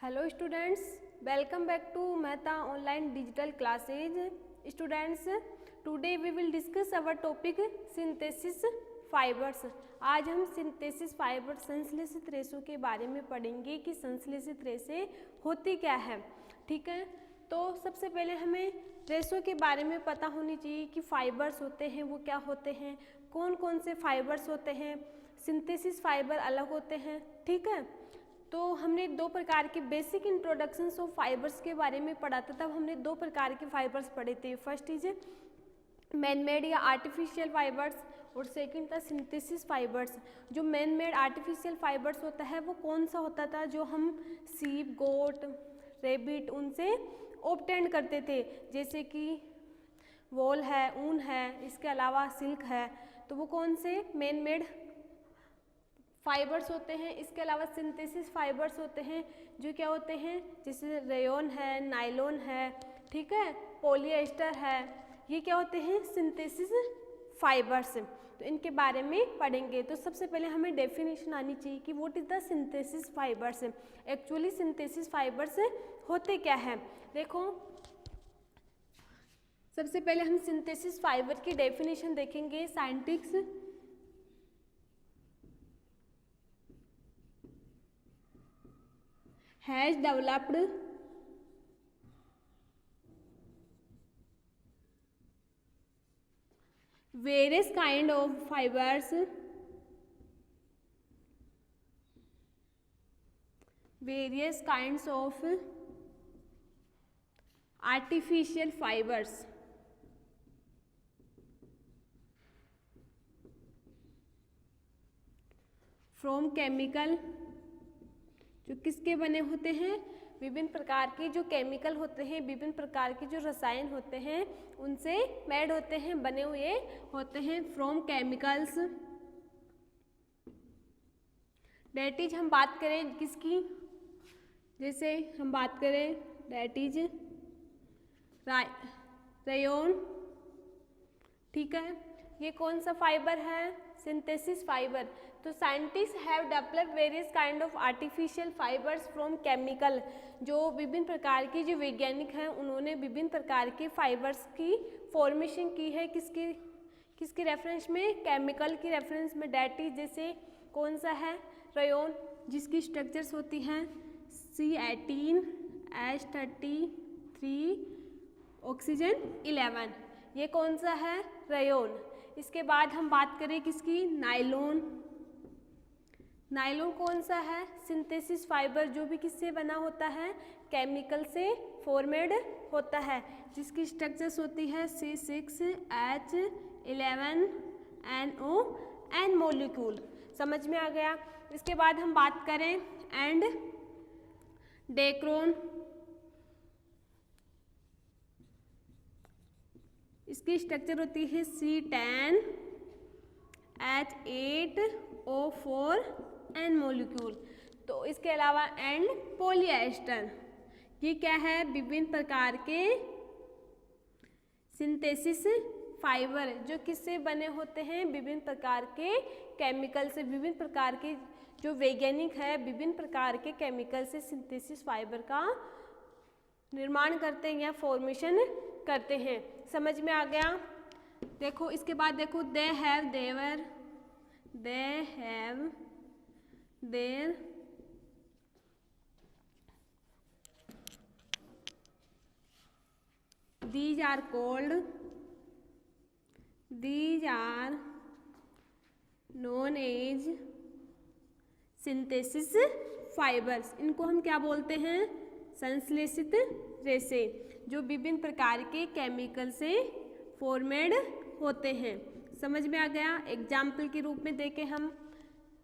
Hello students, welcome back to Mehta online digital classes. Students, today we will discuss our topic synthesis fibers. आज हम synthesis fiber संश्लेषित रेशों के बारे में पढ़ेंगे कि संश्लेषित रेशे होती क्या है। ठीक है, तो सबसे पहले हमें रेशों के बारे में पता होनी चाहिए कि फाइबर्स होते हैं वो क्या होते हैं, कौन कौन से फाइबर्स होते हैं, सिंथेसिस फाइबर अलग होते हैं। ठीक है, तो हमने दो प्रकार के बेसिक इंट्रोडक्शंस ऑफ फाइबर्स के बारे में पढ़ा था। तब हमने दो प्रकार के फाइबर्स पढ़े थे। फर्स्ट इज मैन मेड या आर्टिफिशियल फाइबर्स और सेकंड था सिंथेसिस फाइबर्स। जो मैन मेड आर्टिफिशियल फाइबर्स होता है वो कौन सा होता था, जो हम सीप, गोट, रेबिट उनसे ऑब्टेन करते थे, जैसे कि वॉल है, ऊन है, इसके अलावा सिल्क है, तो वो कौन से मैन मेड फाइबर्स होते हैं। इसके अलावा सिंथेसिस फाइबर्स होते हैं जो क्या होते हैं, जैसे रेयॉन है, नायलॉन है, ठीक है, पॉलिएस्टर है, ये क्या होते हैं सिंथेसिस फाइबर्स। तो इनके बारे में पढ़ेंगे। तो सबसे पहले हमें डेफिनेशन आनी चाहिए कि what is the synthesis fibres. Actually synthesis fibres होते क्या है। देखो, सबसे पहले हम सिंथेसिस फाइबर की डेफिनेशन देखेंगे। Scientist has developed various kind of fibers, various kinds of artificial fibers from chemical, जो किसके बने होते हैं, विभिन्न प्रकार के जो केमिकल होते हैं, विभिन्न प्रकार के जो रसायन होते हैं उनसे मेड होते हैं, बने हुए होते हैं। फ्रॉम केमिकल्स, डेट इज हम बात करें किसकी, जैसे हम बात करें डेट इज रेयॉन। ठीक है, ये कौन सा फाइबर है, सिंथेसिस फाइबर। तो scientist have developed various kind of artificial fibres from chemical. जो विभिन्न प्रकार के जो वैज्ञानिक हैं उन्होंने विभिन्न प्रकार के फाइबर्स की फॉर्मेशन की है, किसके रेफरेंस में, केमिकल की रेफरेंस में। डेट इज जैसे कौन सा है, रेयॉन, जिसकी स्ट्रक्चर्स होती हैं C18 H33 ऑक्सीजन 11, ये कौन सा है, रेयॉन। इसके बाद हम बात करें किसकी, नायलॉन। नायलॉन कौन सा है, सिंथेसिस फाइबर, जो भी किससे बना होता है, केमिकल से फॉर्मेड होता है, जिसकी स्ट्रक्चर्स होती है C6H11NO एन मॉलिक्यूल। समझ में आ गया। इसके बाद हम बात करें एंड डेक्रोन, इसकी स्ट्रक्चर होती है C10H8O4 एन मॉलिक्यूल। तो इसके अलावा एंड पॉलिएस्टर, ये क्या है, विभिन्न प्रकार के सिंथेसिस फाइबर जो किससे बने होते हैं, विभिन्न प्रकार के केमिकल से। विभिन्न प्रकार के जो वैज्ञानिक है विभिन्न प्रकार के केमिकल से सिंथेसिस फाइबर का निर्माण करते हैं या फॉर्मेशन करते हैं। समझ में आ गया। देखो, इसके बाद देखो they have their these are known as synthesis fibres. इनको हम क्या बोलते हैं, संश्लेषित रेशे, जो विभिन्न प्रकार के केमिकल से फॉर्मेड होते हैं। समझ में आ गया। एग्जाम्पल के रूप में देखें हम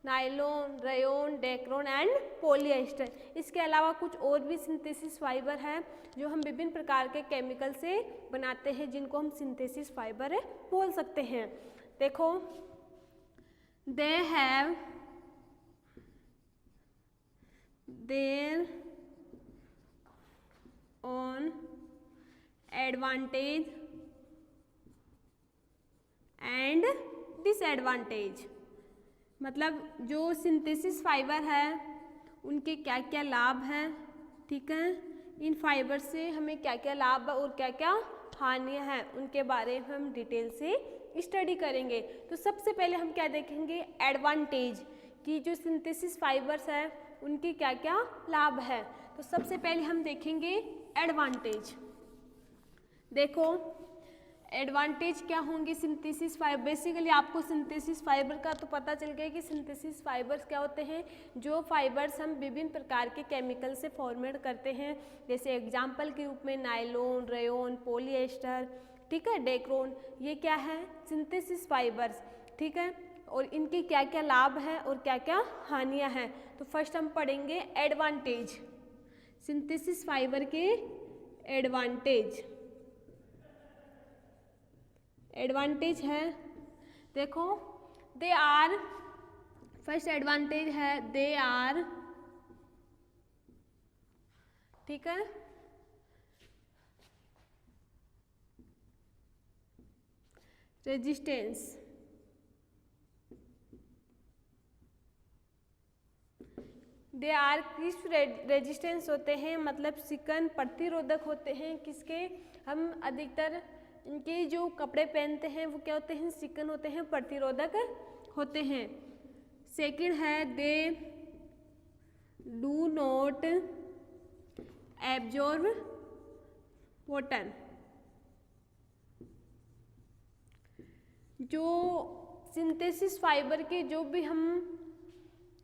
nylon, rayon, Dacron and polyester. इसके अलावा कुछ और भी सिंथेसिस फाइबर है जो हम विभिन्न प्रकार के केमिकल से बनाते हैं, जिनको हम सिंथेसिस फाइबर बोल सकते हैं। देखो, they have their own advantage and disadvantage. मतलब जो सिंथेसिस फाइबर है उनके क्या क्या लाभ हैं ठीक है। इन फाइबर से हमें क्या क्या लाभ और क्या क्या हानियाँ हैं उनके बारे में हम डिटेल से स्टडी करेंगे। तो सबसे पहले हम क्या देखेंगे, एडवांटेज कि जो सिंथेसिस फाइबर्स है उनके क्या क्या लाभ है। तो सबसे पहले हम देखेंगे एडवांटेज। देखो एडवांटेज क्या होंगे सिंथेसिस फाइबर। बेसिकली आपको सिंथेसिस फाइबर का तो पता चल गया कि सिंथेसिस फाइबर्स क्या होते हैं, जो फाइबर्स हम विभिन्न प्रकार के केमिकल से फॉर्मेट करते हैं, जैसे एग्जाम्पल के रूप में नायलॉन, रेयॉन, पॉलिएस्टर, ठीक है, डेक्रोन, ये क्या है सिंथेसिस फाइबर्स, ठीक है। और इनके क्या क्या लाभ हैं और क्या क्या हानियाँ हैं। तो फर्स्ट हम पढ़ेंगे एडवांटेज, सिंथेसिस फाइबर के एडवांटेज। एडवांटेज है, देखो दे आर, फर्स्ट एडवांटेज है दे आर, ठीक है, रेजिस्टेंस, दे आर किस रेजिस्टेंस होते हैं, मतलब सिकन प्रतिरोधक होते हैं। किसके, हम अधिकतर इनके जो कपड़े पहनते हैं वो क्या होते हैं, सिकन होते हैं, प्रतिरोधक होते हैं। सेकंड है दे डू नॉट एब्जॉर्ब वाटर, जो सिंथेसिस फाइबर के जो भी हम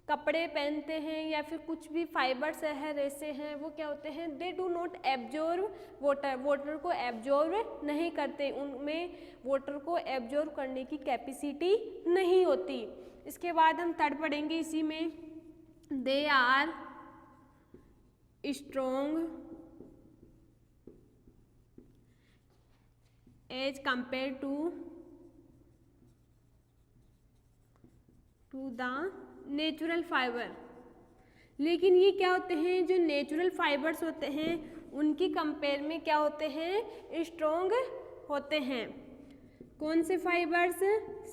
कपड़े पहनते हैं या फिर कुछ भी फाइबर्स है, रेसे हैं, वो क्या होते हैं, they do not absorb water, water को एब्जॉर्ब नहीं करते, उनमें वाटर को एब्जॉर्ब करने की कैपेसिटी नहीं होती। इसके बाद हम थर्ड पढ़ेंगे इसी में, they are strong as compare to the natural fibre. लेकिन ये क्या होते हैं, जो नेचुरल फाइबर्स होते हैं उनकी कंपेयर में क्या होते हैं, स्ट्रॉन्ग होते हैं। कौन से फाइबर्स,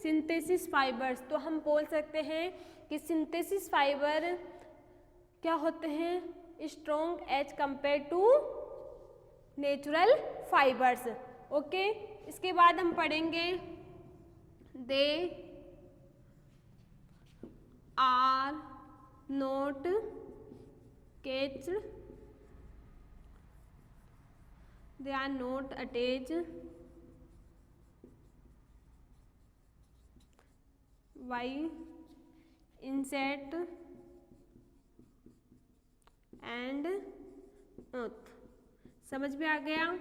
सिंथेसिस फाइबर्स। तो हम बोल सकते हैं कि सिंथेसिस फाइबर क्या होते हैं, strong as compare to natural fibres. Okay, इसके बाद हम पढ़ेंगे they are not catch, they are not attach by insect and earth. समझ में आ गया।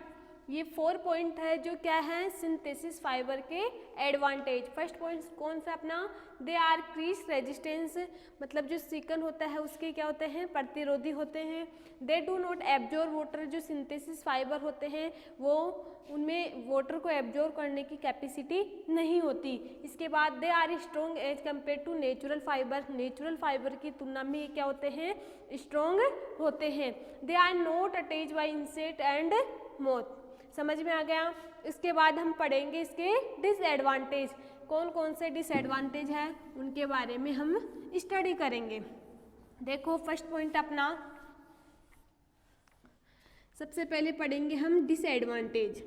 ये 4 पॉइंट है जो क्या है सिंथेसिस फाइबर के एडवांटेज। फर्स्ट पॉइंट कौन सा अपना, दे आर क्रीज रेजिस्टेंस, मतलब जो सिकन होता है उसके क्या होते हैं, प्रतिरोधी होते हैं। They do not absorb water, जो सिंथेसिस फाइबर होते हैं वो उनमें वाटर को एब्जॉर्ब करने की कैपेसिटी नहीं होती। इसके बाद they are strong as compare to natural fibre, natural fibre की तुलना में ये क्या होते हैं, स्ट्रॉन्ग होते हैं। They are not attach by insect and moth. समझ में आ गया। इसके बाद हम पढ़ेंगे इसके डिसएडवांटेज, कौन कौन से डिसएडवांटेज है उनके बारे में हम स्टडी करेंगे। देखो फर्स्ट पॉइंट अपना, सबसे पहले पढ़ेंगे हम डिसएडवांटेज।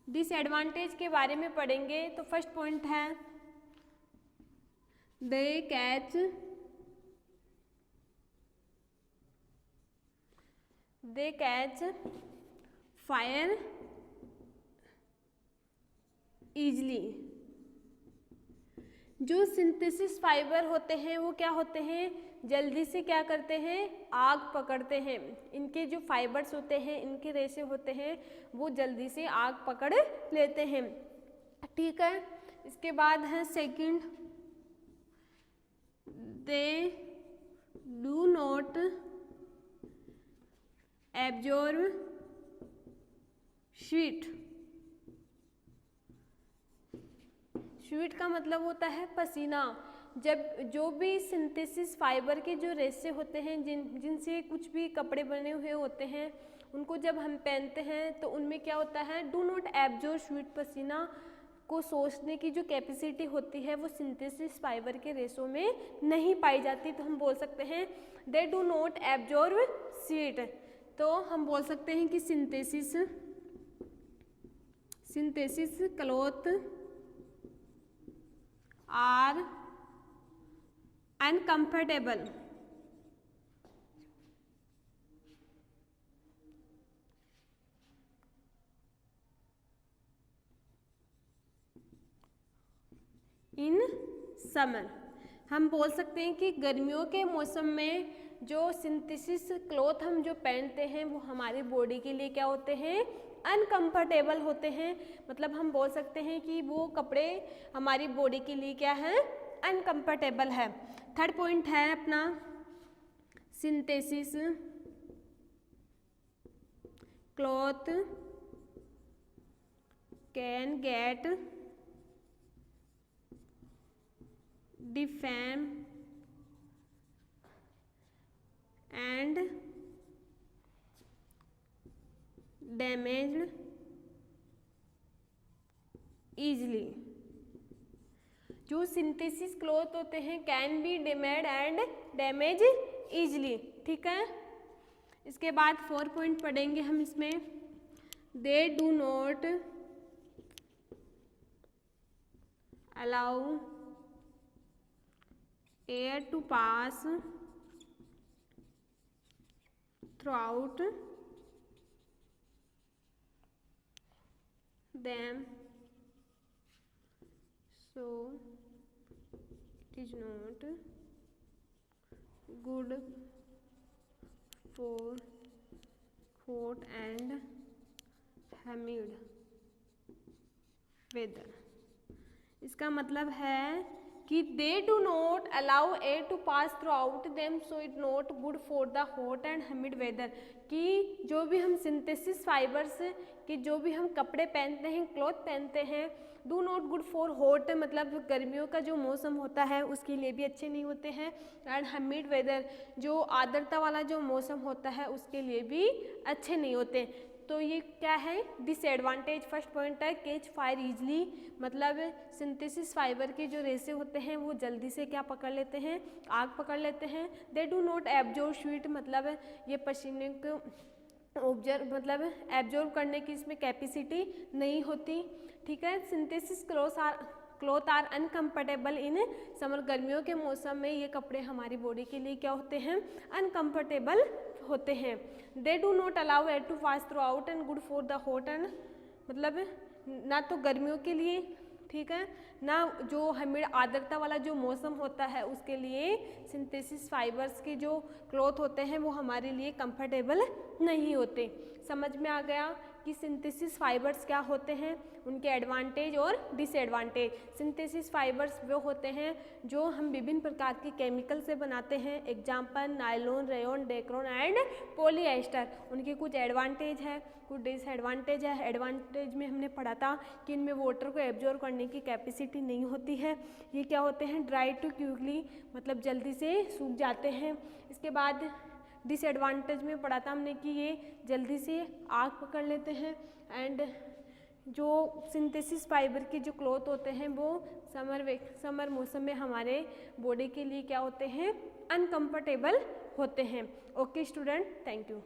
डिसएडवांटेज के बारे में पढ़ेंगे तो फर्स्ट पॉइंट है दे कैच फायर इजली। जो सिंथेसिस फाइबर होते हैं वो क्या होते हैं, जल्दी से क्या करते हैं, आग पकड़ते हैं। इनके जो फाइबर्स होते हैं, इनके रेशे होते हैं, वो जल्दी से आग पकड़ लेते हैं। ठीक है, इसके बाद है second, they do not absorb sweet. Sweet का मतलब होता है पसीना। जब जो भी सिंथेसिस फाइबर के जो रेशे होते हैं, जिनसे कुछ भी कपड़े बने हुए होते हैं, उनको जब हम पहनते हैं तो उनमें क्या होता है, डू नॉट एब्जॉर्ब स्वीट, पसीना को सोचने की जो कैपेसिटी होती है वो सिंथेसिस फाइबर के रेशों में नहीं पाई जाती। तो हम बोल सकते हैं they do not absorb heat. तो हम बोल सकते हैं कि synthesis cloth are uncomfortable in summer. हम बोल सकते हैं कि गर्मियों के मौसम में जो सिंथेसिस क्लॉथ हम जो पहनते हैं वो हमारी बॉडी के लिए क्या होते हैं, अनकंफर्टेबल होते हैं। मतलब हम बोल सकते हैं कि वो कपड़े हमारी बॉडी के लिए क्या है, अनकंफर्टेबल है। थर्ड पॉइंट है अपना synthesis cloth can get deform and damaged easily. जो सिंथेसिस क्लॉथ होते हैं can be damaged and damage easily, ठीक है। इसके बाद 4 पॉइंट पढ़ेंगे हम इसमें। They do not allow air to pass throughout them, so it is not good for hot and humid weather। इसका मतलब है कि they do not allow air to pass throughout them so it not good for the hot and humid weather. कि जो भी हम synthesis fibres कि जो भी हम कपड़े पहनते हैं, क्लॉथ पहनते हैं, do not good for hot मतलब गर्मियों का जो मौसम होता है उसके लिए भी अच्छे नहीं होते हैं, एंड ह्यूमिड वेदर जो आर्द्रता वाला जो मौसम होता है उसके लिए भी अच्छे नहीं होते। तो ये क्या है, डिसएडवांटेज। फर्स्ट पॉइंट है कैच फायर ईजली, मतलब सिंथेसिस फाइबर के जो रेशे होते हैं वो जल्दी से क्या पकड़ लेते हैं, आग पकड़ लेते हैं। They do not absorb heat, मतलब ये पसीने को एब्जॉर्ब करने की इसमें कैपेसिटी नहीं होती, ठीक है। Synthesis cloth are uncomfortable in summer, गर्मियों के मौसम में ये कपड़े हमारी बॉडी के लिए क्या होते हैं, अनकंफर्टेबल होते हैं। They do not allow air to pass throughout and good for the hot and, मतलब ना तो गर्मियों के लिए ठीक है, ना जो हमें आर्द्रता वाला जो मौसम होता है उसके लिए सिंथेसिस फाइबर्स के जो क्लॉथ होते हैं वो हमारे लिए कंफर्टेबल नहीं होते। समझ में आ गया कि सिंथेसिस फाइबर्स क्या होते हैं, उनके एडवांटेज और डिसएडवांटेज। सिंथेसिस फाइबर्स वो होते हैं जो हम विभिन्न प्रकार के केमिकल से बनाते हैं, example nylon, rayon, Dacron and polyester. उनके कुछ एडवांटेज है, कुछ डिसएडवांटेज है। एडवांटेज में हमने पढ़ा था कि इनमें वाटर को एब्जॉर्ब करने की कैपेसिटी नहीं होती है। ये क्या होते हैं, ड्राई टू क्विकली, मतलब जल्दी से सूख जाते हैं। इसके बाद डिसएडवांटेज में पढ़ा था हमने कि ये जल्दी से आग पकड़ लेते हैं, एंड जो सिंथेसिस फाइबर के जो क्लॉथ होते हैं वो समर मौसम में हमारे बॉडी के लिए क्या होते हैं, अनकंफर्टेबल होते हैं। Okay student, thank you.